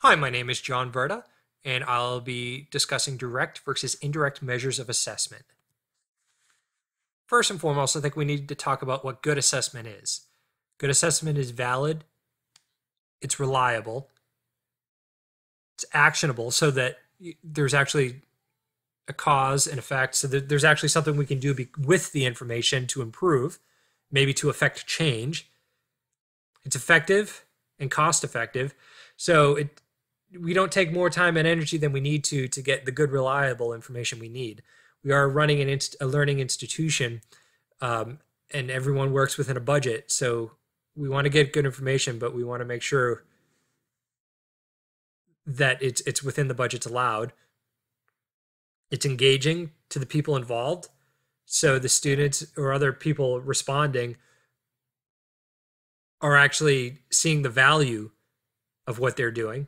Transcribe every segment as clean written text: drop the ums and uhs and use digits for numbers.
Hi, my name is John Verda, and I'll be discussing direct versus indirect measures of assessment. First and foremost, I think we need to talk about what good assessment is. Good assessment is valid, it's reliable, it's actionable so that there's actually a cause and effect, so that there's actually something we can do with the information to improve, maybe to affect change. It's effective and cost effective, so we don't take more time and energy than we need to get the good, reliable information we need. We are running a learning institution, and everyone works within a budget. So we want to get good information, but we want to make sure that it's within the budgets allowed. It's engaging to the people involved, so the students or other people responding are actually seeing the value of what they're doing.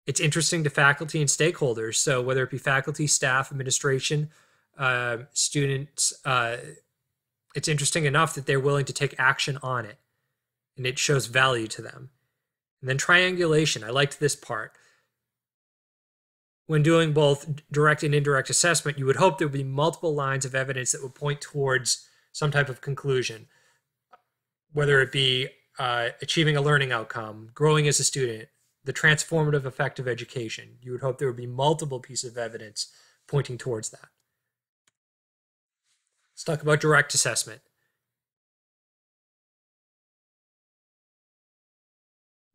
It's interesting to faculty and stakeholders. So whether it be faculty, staff, administration, students, it's interesting enough that they're willing to take action on it, and it shows value to them. And then triangulation. I liked this part. When doing both direct and indirect assessment, you would hope there would be multiple lines of evidence that would point towards some type of conclusion, whether it be achieving a learning outcome, growing as a student, the transformative effect of education. You would hope there would be multiple pieces of evidence pointing towards that. Let's talk about direct assessment.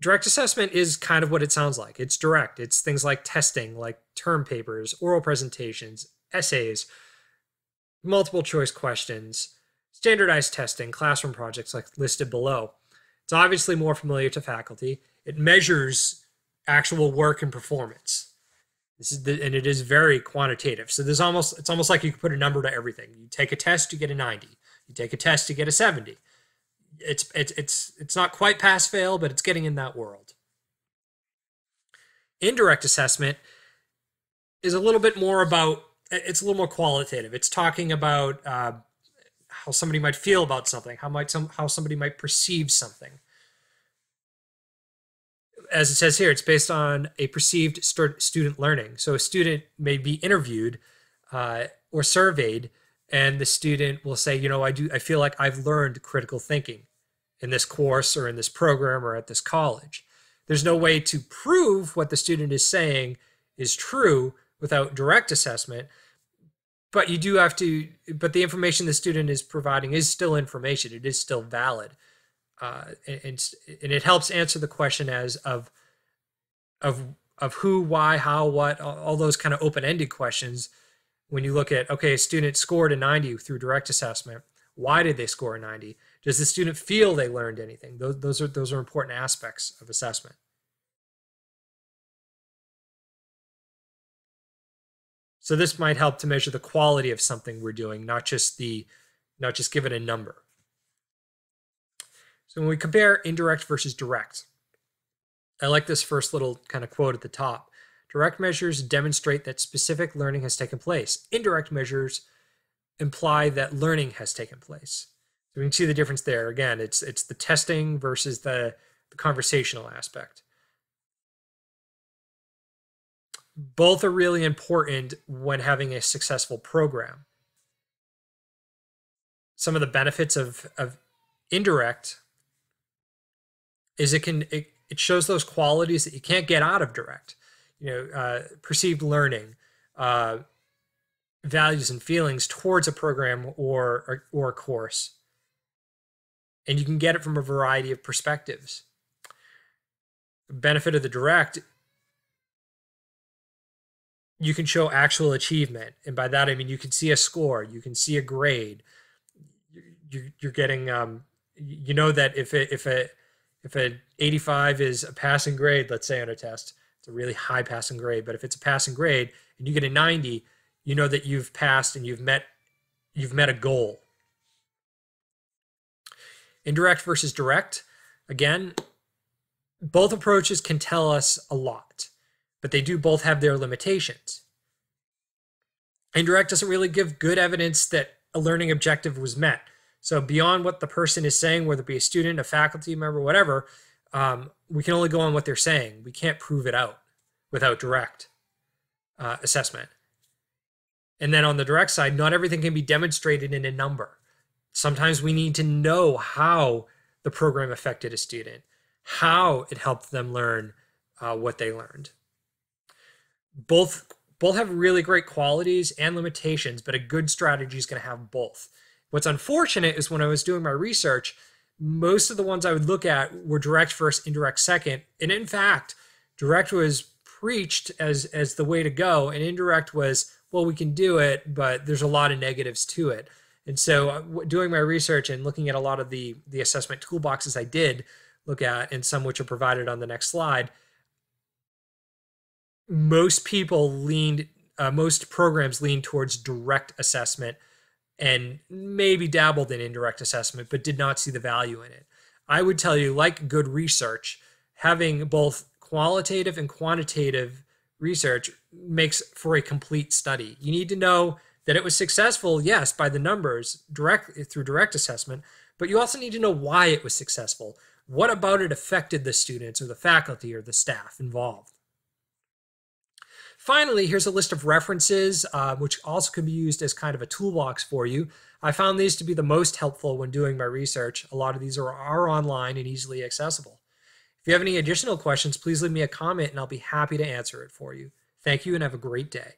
Direct assessment is kind of what it sounds like. It's direct. It's things like testing, like term papers, oral presentations, essays, multiple choice questions, standardized testing, classroom projects like listed below. It's obviously more familiar to faculty. It measures actual work and performance. And it is very quantitative. So it's almost like you could put a number to everything. You take a test, you get a 90. You take a test, you get a 70. It's not quite pass fail, but it's getting in that world. Indirect assessment is a little bit more about, it's a little more qualitative. It's talking about how somebody might feel about something, how somebody might perceive something. As it says here, it's based on a perceived student learning. So a student may be interviewed or surveyed, and the student will say, I feel like I've learned critical thinking in this course or in this program or at this college. There's no way to prove what the student is saying is true without direct assessment, but you do have to, but the information the student is providing is still information. It is still valid. And it helps answer the question as of who, why, how, what, all those kind of open-ended questions. When you look at, okay, a student scored a 90 through direct assessment, why did they score a 90? Does the student feel they learned anything? Those are important aspects of assessment. So this might help to measure the quality of something we're doing, not just give it a number. So when we compare indirect versus direct, I like this first little kind of quote at the top. Direct measures demonstrate that specific learning has taken place. Indirect measures imply that learning has taken place. So we can see the difference there. Again, it's the testing versus the conversational aspect. Both are really important when having a successful program. Some of the benefits of indirect is it shows those qualities that you can't get out of direct. Perceived learning, values and feelings towards a program or a course. And you can get it from a variety of perspectives. The benefit of the direct, you can show actual achievement. And by that, I mean, you can see a score, you can see a grade. You're getting, that if an 85 is a passing grade, let's say on a test, it's a really high passing grade. But if it's a passing grade and you get a 90, you know that you've passed and you've met a goal. Indirect versus direct, again, both approaches can tell us a lot, but they do both have their limitations. Indirect doesn't really give good evidence that a learning objective was met. So beyond what the person is saying, whether it be a student, a faculty member, whatever, we can only go on what they're saying. We can't prove it out without direct assessment. And then on the direct side, not everything can be demonstrated in a number. Sometimes we need to know how the program affected a student, how it helped them learn what they learned. Both have really great qualities and limitations, but a good strategy is going to have both. What's unfortunate is when I was doing my research, most of the ones I would look at were direct first, indirect second. And in fact, direct was preached as the way to go, and indirect was, well, we can do it, but there's a lot of negatives to it. And so doing my research and looking at a lot of the assessment toolboxes I did look at, and some which are provided on the next slide, most programs lean towards direct assessment and maybe dabbled in indirect assessment, but did not see the value in it. I would tell you, like good research, having both qualitative and quantitative research makes for a complete study. You need to know that it was successful, yes, by the numbers, through direct assessment, but you also need to know why it was successful. What about it affected the students or the faculty or the staff involved? Finally, here's a list of references, which also can be used as kind of a toolbox for you. I found these to be the most helpful when doing my research. A lot of these are online and easily accessible. If you have any additional questions, please leave me a comment and I'll be happy to answer it for you. Thank you and have a great day.